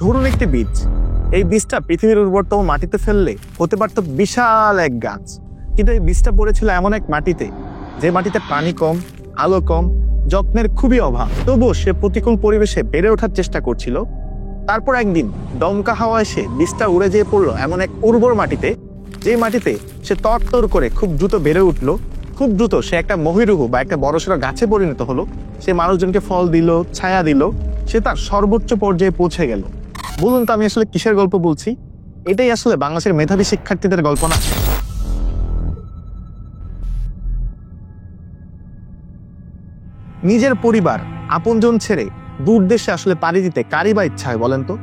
ধরুন একটি বীজ, এই বীজটা পৃথিবীর উর্বরতম মাটিতে ফেললে হতে পারত বিশাল এক গাছ, কিন্তু এই বীজটা পড়েছিল এমন এক মাটিতে যে মাটিতে পানি কম, আলো কম, যত্নের খুবই অভাব। তবুও সে প্রতিকূল পরিবেশে বেড়ে ওঠার চেষ্টা করছিল। তারপর একদিন দমকা হাওয়া এসে বীজটা উড়ে যেয়ে পড়লো এমন এক উর্বর মাটিতে, যে মাটিতে সে তরতর করে খুব দ্রুত বেড়ে উঠলো। খুব দ্রুত সে একটা মহিরুহ বা একটা বড়সড় গাছে পরিণত হলো। সে মানুষজনকে ফল দিল, ছায়া দিল, সে তার সর্বোচ্চ পর্যায়ে পৌঁছে গেল। বলুন তো আমি আসলে কিসের গল্প বলছি? এটাই আসলে বাংলাদেশের মেধাবী শিক্ষার্থীদের গল্প না? নিজের পরিবার, আপনজন ছেড়ে দূর দেশে আসলে পাড়ি দিতে কারই বা ইচ্ছা হয় বলেন তো?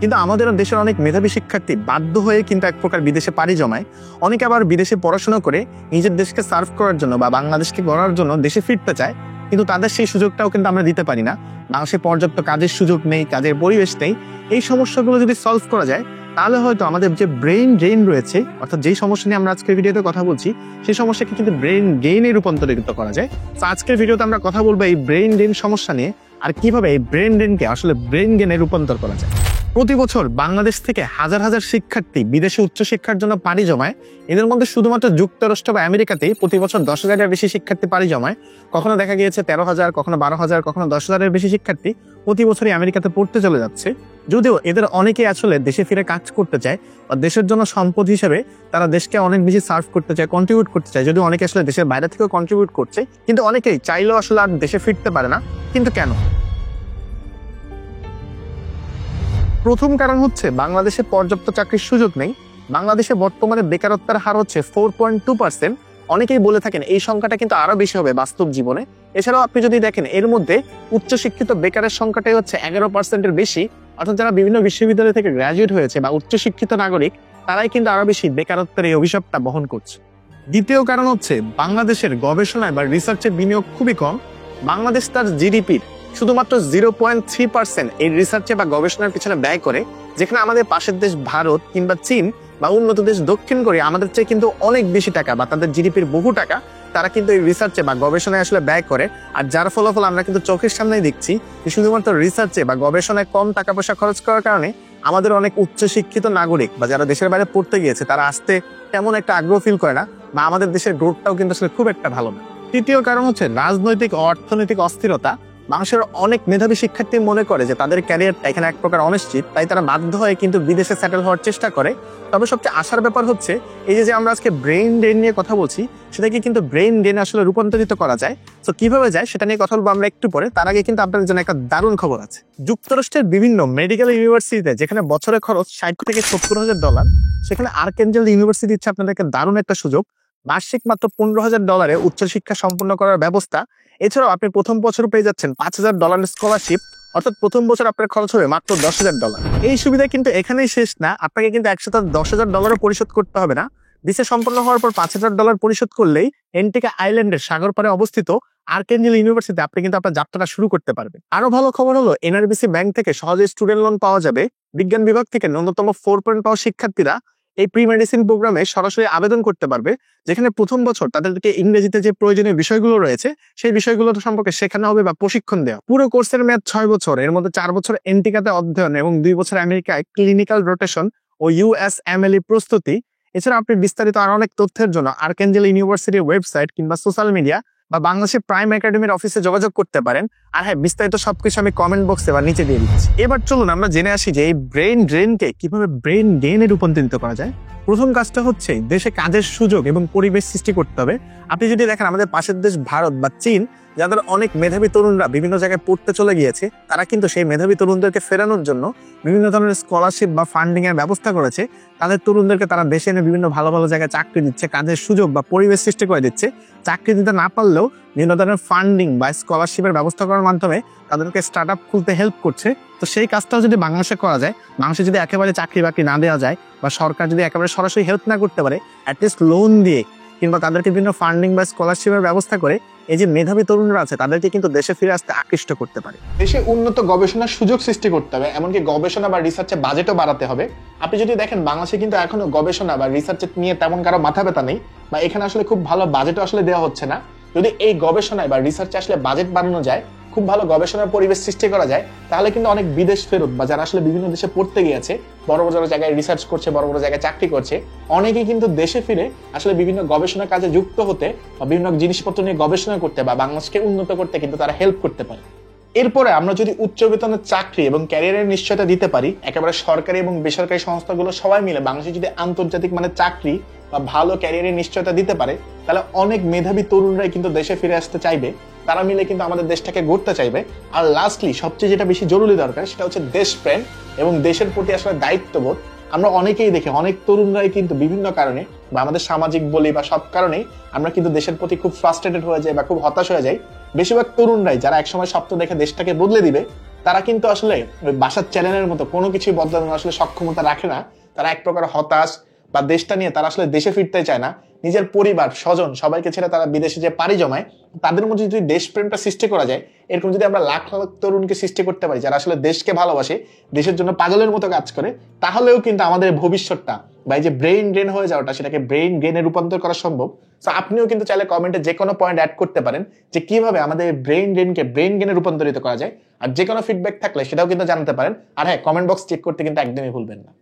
কিন্তু আমাদের দেশের অনেক মেধাবী শিক্ষার্থী বাধ্য হয়ে কিন্তু এক প্রকার বিদেশে পাড়ি জমায়। অনেকে আবার বিদেশে পড়াশোনা করে নিজের দেশকে সার্ভ করার জন্য বা বাংলাদেশকে গড়ার জন্য দেশে ফিরতে চায়, কিন্তু তাদের সেই সুযোগটাও কিন্তু আমরা দিতে পারি না। বাংলাদেশে পর্যাপ্ত কাজের সুযোগ নেই, কাজের পরিবেশ নেই। এই সমস্যাগুলো যদি সলভ করা যায়, তাহলে হয়তো আমাদের যে ব্রেইন ড্রেইন রয়েছে, অর্থাৎ যেই সমস্যা নিয়ে আমরা আজকের ভিডিওতে কথা বলছি, সেই সমস্যাকে কিন্তু ব্রেইন গেইনে রূপান্তরিত করা যায়। তো আজকের ভিডিওতে আমরা কথা বলবো এই ব্রেইন ড্রেইন সমস্যা নিয়ে, আর কিভাবে এই ব্রেইন ড্রেইনকে আসলে ব্রেইন গেইনে রূপান্তর করা যায়। প্রতি বছর বাংলাদেশ থেকে হাজার হাজার শিক্ষার্থী বিদেশে উচ্চশিক্ষার জন্য পাড়ি জমায়। এদের মধ্যে শুধুমাত্র যুক্তরাষ্ট্র বা আমেরিকাতেই প্রতি বছর 10,000-এর বেশি শিক্ষার্থী পাড়ি জমায়। কখনো দেখা গিয়েছে 13,000, কখনো 12,000, কখনো 10,000-এর বেশি শিক্ষার্থী প্রতি বছরই আমেরিকাতে পড়তে চলে যাচ্ছে। যদিও এদের অনেকেই আসলে দেশে ফিরে কাজ করতে চায় বা দেশের জন্য সম্পদ হিসেবে তারা দেশকে অনেক বেশি সার্ভ করতে চায়, কন্ট্রিবিউট করতে চায়। যদিও অনেকে আসলে দেশের বাইরে থেকেও কন্ট্রিবিউট করছে, কিন্তু অনেকেই চাইলেও আসলে আর দেশে ফিরতে পারে না। কিন্তু কেন? প্রথম কারণ হচ্ছে বাংলাদেশে পর্যাপ্ত চাকরির সুযোগ নেই। বাংলাদেশে বর্তমানে বেকারত্বের হার হচ্ছে 4.2%। অনেকেই বলে থাকেন এই সংখ্যাটা কিন্তু আরো বেশি হবে বাস্তব জীবনে। এছাড়াও আপনি যদি দেখেন, এর মধ্যে উচ্চশিক্ষিত বেকারের সংখ্যাটাই হচ্ছে 11%-এর বেশি। অর্থাৎ যারা বিভিন্ন বিশ্ববিদ্যালয় থেকে গ্রাজুয়েট হয়েছে বা উচ্চশিক্ষিত নাগরিক, তারাই কিন্তু আরো বেশি বেকারত্বের এই অভিশাপটা বহন করছে। দ্বিতীয় কারণ হচ্ছে বাংলাদেশের গবেষণায় বা রিসার্চের বিনিয়োগ খুবই কম। বাংলাদেশ তার জিডিপির শুধুমাত্র 0.3% এই রিসার্চে বা গবেষণার পিছনে ব্যয় করে, যেখানে আমাদের পাশের দেশ ভারত কিংবা চীন বা উন্নত দেশ দক্ষিণ কোরিয়া আমাদের চেয়ে কিন্তু অনেক বেশি টাকা বা তাদের জিডিপির বহু টাকা তারা কিন্তু এই রিসার্চে বা গবেষণায় আসলে ব্যয় করে। আর যার ফলাফল আমরা কিন্তু চোখের সামনেই দেখছি যে শুধুমাত্র রিসার্চে বা গবেষণায় কম টাকা পয়সা খরচ করার কারণে আমাদের অনেক উচ্চশিক্ষিত নাগরিক বা যারা দেশের বাইরে পড়তে গিয়েছে তারা আসতে তেমন একটা আগ্রহ ফিল করে না, বা আমাদের দেশের গ্রোথটাও কিন্তু আসলে খুব একটা ভালো না। তৃতীয় কারণ হচ্ছে রাজনৈতিক ও অর্থনৈতিক অস্থিরতা। বাংলাদেশের অনেক মেধাবী শিক্ষার্থী মনে করে যে তাদের ক্যারিয়ারটা এখানে এক প্রকার অনিশ্চিত, তাই তারা বাধ্য হয়ে কিন্তু বিদেশে সেটেল হওয়ার চেষ্টা করে। তবে সবচেয়ে আশার ব্যাপার হচ্ছে এই যে আমরা আজকে ব্রেইন ড্রেন নিয়ে কথা বলছি, সেটাকে কিন্তু ব্রেইন ড্রেন আসলে রূপান্তরিত করা যায়। তো কিভাবে যায় সেটা নিয়ে কথা বলবো আমরা একটু পরে। তার আগে কিন্তু আপনাদের জন্য একটা দারুণ খবর আছে। যুক্তরাষ্ট্রের বিভিন্ন মেডিকেল ইউনিভার্সিটিতে যেখানে বছরের খরচ $60,000-70,000, সেখানে আর্কেঞ্জেল ইউনিভার্সিটি দিচ্ছে আপনাদেরকে দারুণ একটা সুযোগ। বার্ষিক মাত্র $15,000 উচ্চশিক্ষা সম্পন্ন করার ব্যবস্থা। এছাড়াও আপনি প্রথম বছর পেয়ে যাচ্ছেন $5,000 স্কলারশিপ, অর্থাৎ প্রথম বছর আপনার খরচ হবে মাত্র $10,000। এই সুবিধা কিন্তু এখানেই শেষ না, আপনাকে কিন্তু একসাথে $10,000 পরিশোধ করতে হবে না। ভিসা সম্পন্ন হওয়ার পর $5,000 পরিশোধ করলেই এন্টিকা আইল্যান্ডের সাগর পাড়ে অবস্থিত আর্কেঞ্জেল ইউনিভার্সিটিতে আপনি কিন্তু আপনার যাত্রাটা শুরু করতে পারবেন। আরো ভালো খবর হলো এনআরবিসি ব্যাংক থেকে সহজে স্টুডেন্ট লোন পাওয়া যাবে। বিজ্ঞান বিভাগ থেকে ন্যূনতম 4 পয়েন্ট পাওয়া শিক্ষার্থীরা এই প্রি মেডিসিন প্রোগ্রামে সরাসরি আবেদন করতে পারবে, যেখানে প্রথম বছর তাদেরকে ইংরেজিতে যে প্রয়োজনীয় বিষয়গুলো রয়েছে সেই বিষয়গুলো সম্পর্কে শেখানো হবে বা প্রশিক্ষণ দেওয়া। পুরো কোর্সের মেয়াদ 6 বছর, এর মধ্যে 4 বছর এন্টিকাতে অধ্যয়ন এবং 2 বছর আমেরিকায় ক্লিনিক্যাল রোটেশন ও USMLE প্রস্তুতি। এছাড়া আপনি বিস্তারিত আর অনেক তথ্যের জন্য আর্কেঞ্জেল ইউনিভার্সিটির ওয়েবসাইট কিংবা সোশ্যাল মিডিয়া বা বাংলাদেশের প্রাইম একাডেমির অফিসে যোগাযোগ করতে পারেন। আর হ্যাঁ, বিস্তারিত সবকিছু আমি কমেন্ট বক্সে বা নিচে দিয়ে দিচ্ছি। এবার চলুন আমরা জেনে আসি যে এই ব্রেইন ড্রেনকে কিভাবে ব্রেইন গেইনে রূপান্তরিত করা যায়। প্রথম কাজটা হচ্ছে দেশে কাজের সুযোগ এবং পরিবেশ সৃষ্টি করতে হবে। আপনি যদি দেখেন আমাদের পাশের দেশ ভারত বা চীন, যাদের অনেক মেধাবী তরুণরা বিভিন্ন জায়গায় পড়তে চলে গিয়েছে, তারা কিন্তু সেই মেধাবী তরুণদেরকে ফেরানোর জন্য বিভিন্ন ধরনের স্কলারশিপ বা ফান্ডিং এর ব্যবস্থা করেছে। তাদের তরুণদেরকে তারা দেশে এনে বিভিন্ন ভালো ভালো জায়গায় চাকরি দিচ্ছে, কাজের সুযোগ বা পরিবেশ সৃষ্টি করে দিচ্ছে। চাকরি দিতে না পারলেও বিভিন্ন ধরনের ফান্ডিং বা স্কলারশিপের ব্যবস্থা করার মাধ্যমে তাদেরকে স্টার্ট আপ খুলতে হেল্প করছে। তো সেই কাজটাও যদি বাংলাদেশে করা যায়, বাংলাদেশে যদি একেবারে চাকরি বাকরি না দেওয়া যায় বা সরকার যদি একেবারে সরাসরি হেল্প না করতে পারে, অ্যাটলিস্ট লোন দিয়ে কিংবা তাদেরকে বিভিন্ন ফান্ডিং বা স্কলারশিপের ব্যবস্থা করে এই যে মেধাবী তরুণরা আছে তাদেরকে কিন্তু দেশে ফিরে আসতে আকৃষ্ট করতে পারে। দেশে উন্নত গবেষণার সুযোগ সৃষ্টি করতে হবে, এমনকি গবেষণা বা রিসার্চে বাজেটও বাড়াতে হবে। আপনি যদি দেখেন বাংলাদেশে কিন্তু এখনো গবেষণা বা রিসার্চে নিয়ে তেমন কারো মাথা ব্যথা নেই, বা এখানে আসলে খুব ভালো বাজেটও আসলে দেওয়া হচ্ছে না। যদি এই গবেষণায় বা রিসার্চে আসলে বাজেট বাড়ানো যায়, খুব ভালো গবেষণার পরিবেশ সৃষ্টি করা যায়, তাহলে কিন্তু অনেক বিদেশ ফেরত বা যারা আসলে বিভিন্ন দেশে পড়তে গিয়েছে, বড় বড় জায়গায় রিসার্চ করছে, বড় বড় জায়গায় চাকরি করছে, অনেকেই কিন্তু দেশে ফিরে আসলে বিভিন্ন গবেষণা কাজে যুক্ত হতে বা বিভিন্ন জিনিসপত্র নিয়ে গবেষণা করতে বা বাংলাদেশকে উন্নত করতে কিন্তু তারা হেল্প করতে পারে। এরপরে আমরা যদি উচ্চ বেতনের চাকরি এবং ক্যারিয়ারের নিশ্চয়তা দিতে পারি, একেবারে সরকারি এবং বেসরকারি সংস্থাগুলো সবাই মিলে বাংলাদেশে যদি আন্তর্জাতিক মানে চাকরি বা ভালো ক্যারিয়ারের নিশ্চয়তা দিতে পারে, তাহলে অনেক মেধাবী তরুণরাই কিন্তু দেশে ফিরে আসতে চাইবে, তারা মিলে কিন্তু আমাদের দেশটাকে গড়তে চাইবে। আর লাস্টলি সবচেয়ে যেটা বেশি জরুরি দরকার সেটা হচ্ছে দেশপ্রেম এবং দেশের প্রতি আসলে দায়িত্ববোধ। আমরা অনেকেই দেখি অনেক তরুণরাই কিন্তু বিভিন্ন কারণে বা আমাদের সামাজিক বলি বা সব কারণেই আমরা কিন্তু দেশের প্রতি খুব ফ্রাস্ট্রেটেড হয়ে যাই বা খুব হতাশ হয়ে যাই। বেশিরভাগ তরুণরাই যারা একসময় স্বপ্ন দেখে দেশটাকে বদলে দিবে, তারা কিন্তু আসলে ওই বাসার চ্যানেলের মতো কোনো কিছুই বদলানোর আসলে সক্ষমতা রাখে না। তারা এক প্রকার হতাশ বা দেশটা নিয়ে তারা আসলে দেশে ফিরতে চায় না। নিজের পরিবার স্বজন সবাইকে ছেড়ে তারা বিদেশে যে পাড়ি জমায়, তাদের মধ্যে যদি দেশপ্রেমটা সৃষ্টি করা যায়, এরকম যদি আমরা লাখ লাখ তরুণকে সৃষ্টি করতে পারি যারা আসলে দেশকে ভালোবাসে, দেশের জন্য পাগলের মতো কাজ করে, তাহলেও কিন্তু আমাদের ভবিষ্যৎটা বা এই যে ব্রেইন ড্রেন হয়ে যাওয়াটা সেটাকে ব্রেইন গেইনে রূপান্তর করা সম্ভব। তো আপনিও কিন্তু চাইলে কমেন্টে যে কোনো পয়েন্ট অ্যাড করতে পারেন যে কিভাবে আমাদের ব্রেইন ড্রেনকে ব্রেইন গেইনে রূপান্তরিত করা যায়। আর যে কোনো ফিডব্যাক থাকলে সেটাও কিন্তু জানাতে পারেন। আর হ্যাঁ, কমেন্ট বক্স চেক করতে কিন্তু একদমই ভুলবেন না।